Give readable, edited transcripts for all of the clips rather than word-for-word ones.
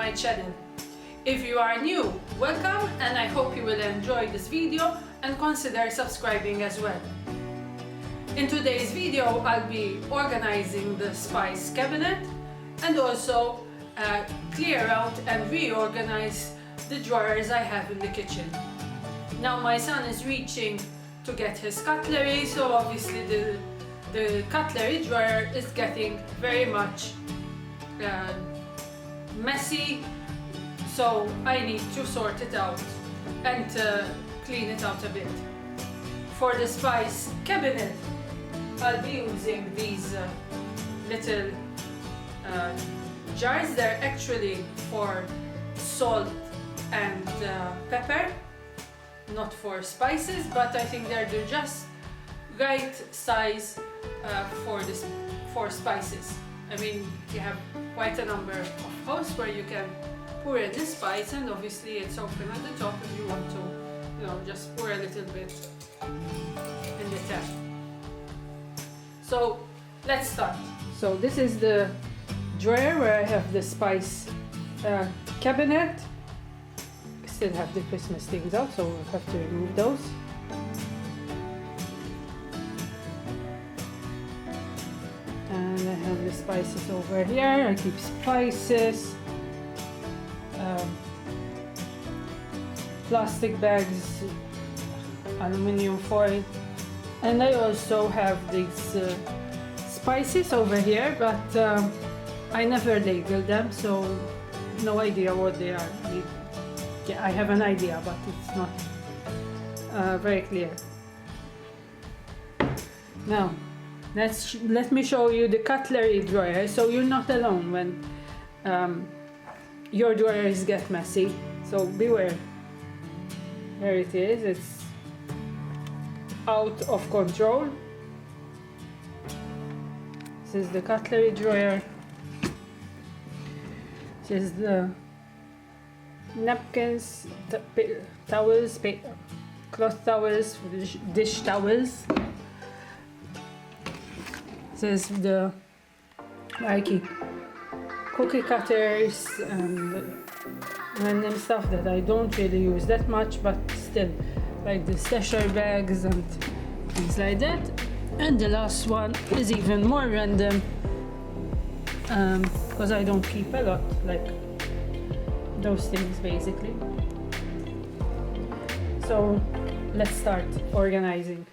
my channel. If you are new, welcome, and I hope you will enjoy this video and consider subscribing as well. In today's video I'll be organizing the spice cabinet and also clear out and reorganize the drawers I have in the kitchen. Now my son is reaching to get his cutlery, so obviously the cutlery drawer is getting very much messy, so I need to sort it out and clean it out a bit. For the spice cabinet I'll be using these little jars. They're actually for salt and pepper, not for spices, but I think they're the just right size for spices. I mean, you have quite a number of holes where you can pour in the spice, and obviously it's open at the top if you want to, just pour a little bit in the tap. So let's start. So this is the drawer where I have the spice cabinet. I still have the Christmas things out, so we'll have to remove those. And I have the spices over here. I keep spices, plastic bags, aluminium foil, and I also have these spices over here, but I never label them, so no idea what they are. Yeah, I have an idea, but it's not very clear. Now, let me show you the cutlery drawer, so you're not alone when your drawers get messy. So beware. There it is. It's out of control. This is the cutlery drawer. This is the napkins, towels, cloth towels, dish towels. This is the cookie cutters and random stuff that I don't really use that much, but still, like the stasher bags and things like that. And the last one is even more random, because I don't keep a lot, like those things basically. So let's start organizing.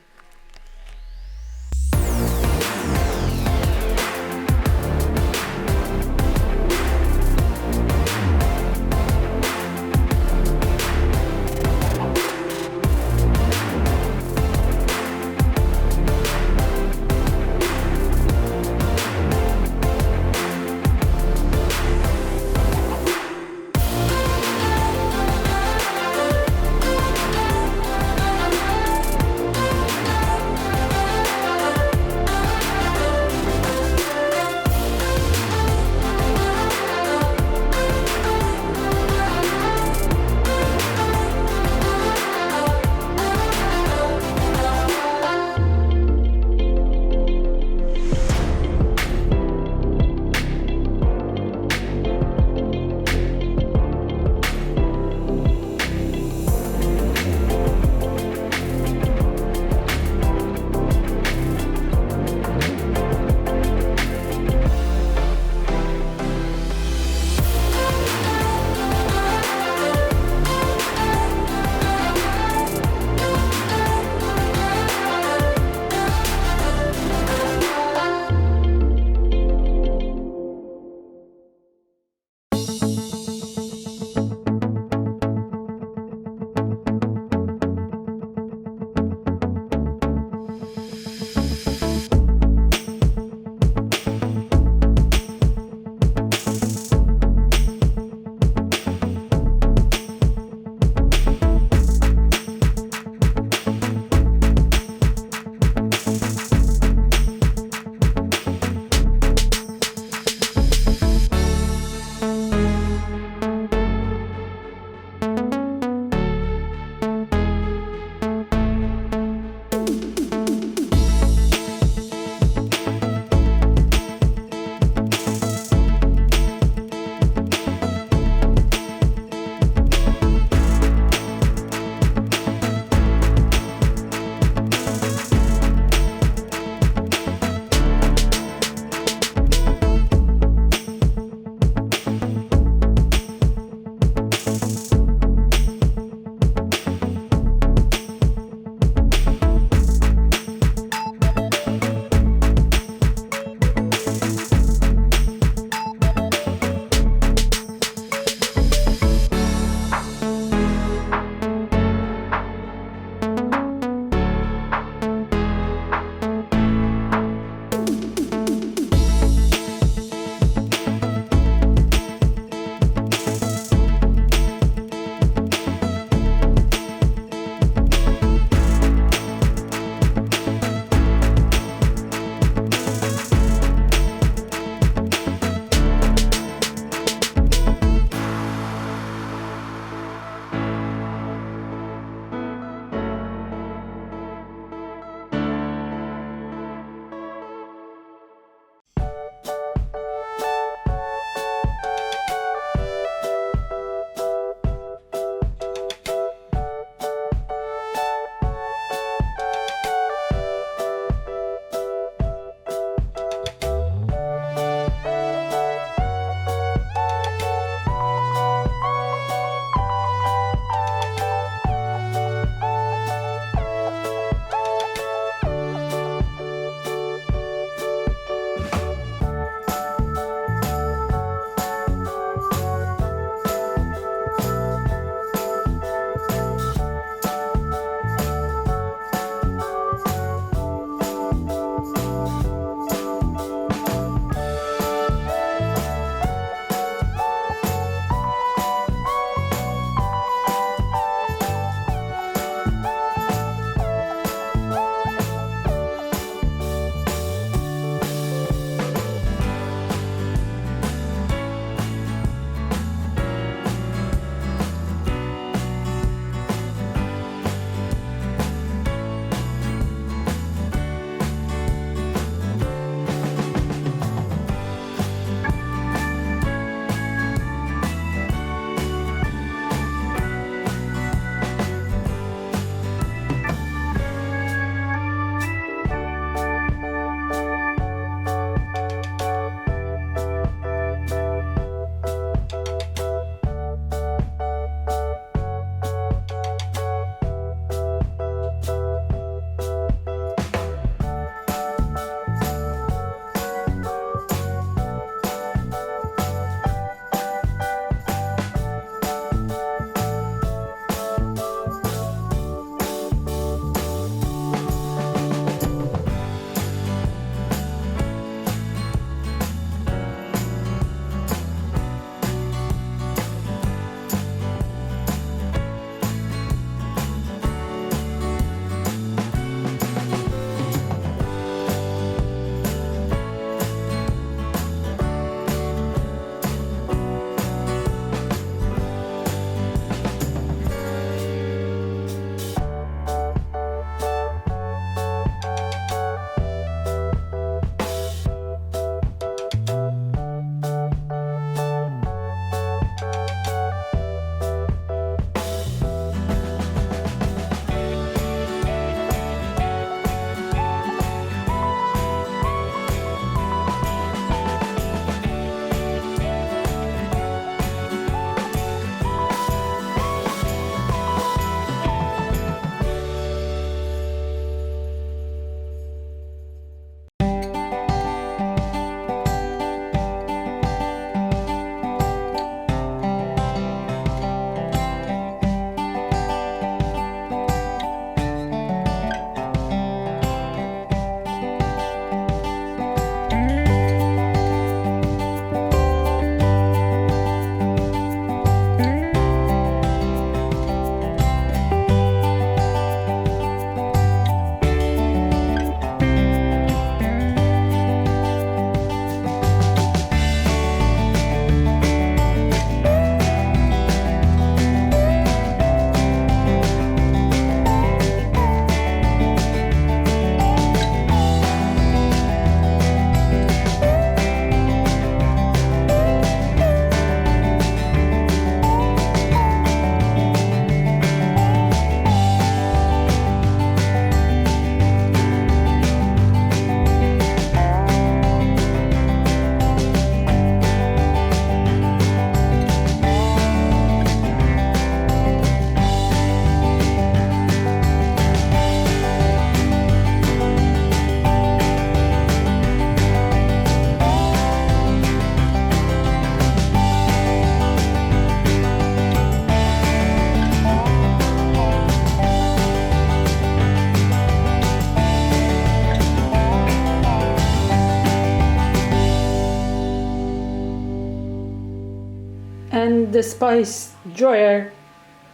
And the spice drawer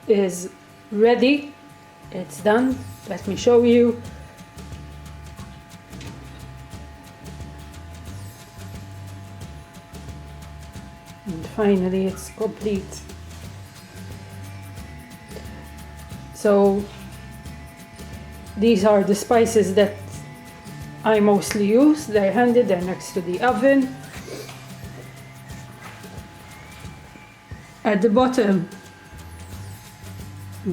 is ready. It's done. Let me show you. And finally it's complete. So these are the spices that I mostly use. They're handy, they're next to the oven. At the bottom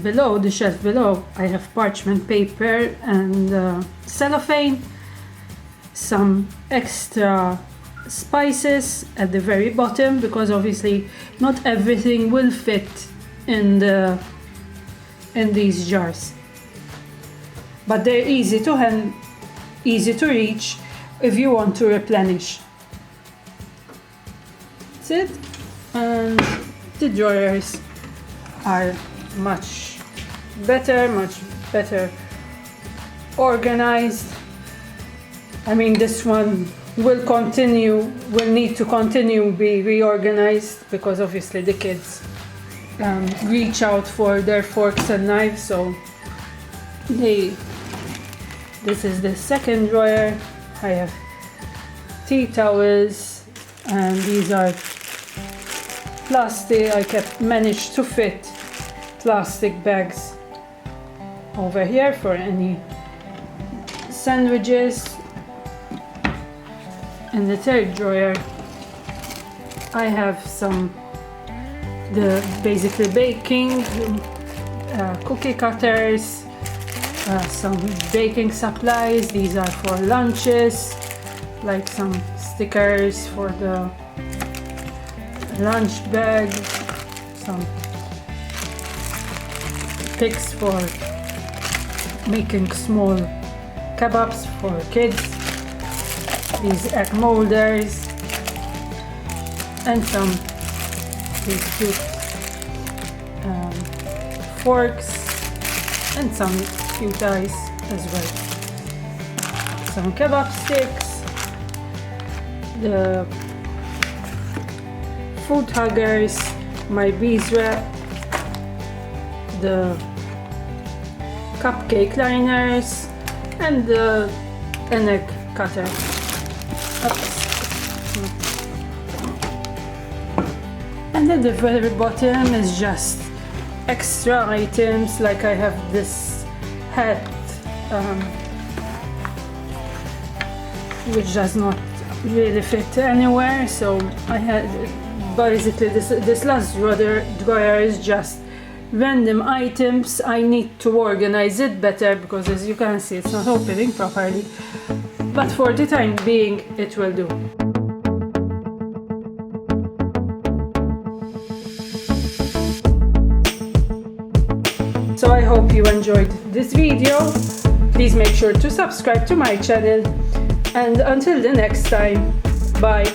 below, the shelf below, I have parchment paper and cellophane, some extra spices at the very bottom, because obviously not everything will fit in these jars, but they're easy to reach if you want to replenish. That's it. And the drawers are much better organized. I mean, this one will need to continue be reorganized, because obviously the kids reach out for their forks and knives, so this is the second drawer. I have tea towels, and these are plastic. I managed to fit plastic bags over here for any sandwiches. In the third drawer I have basically baking cookie cutters, some baking supplies. These are for lunches, like some stickers for the lunch bag, some picks for making small kebabs for kids, these egg molders, and some these cute forks, and some cute eyes as well. Some kebab sticks, the food huggers, my beeswax, the cupcake liners, and an egg cutter. Oops. And at the very bottom is just extra items, like I have this hat which does not really fit anywhere, so I had basically this last drawer is just random items. I need to organize it better, because as you can see it's not opening properly, but for the time being it will do. So I hope you enjoyed this video. Please make sure to subscribe to my channel, and until the next time, bye.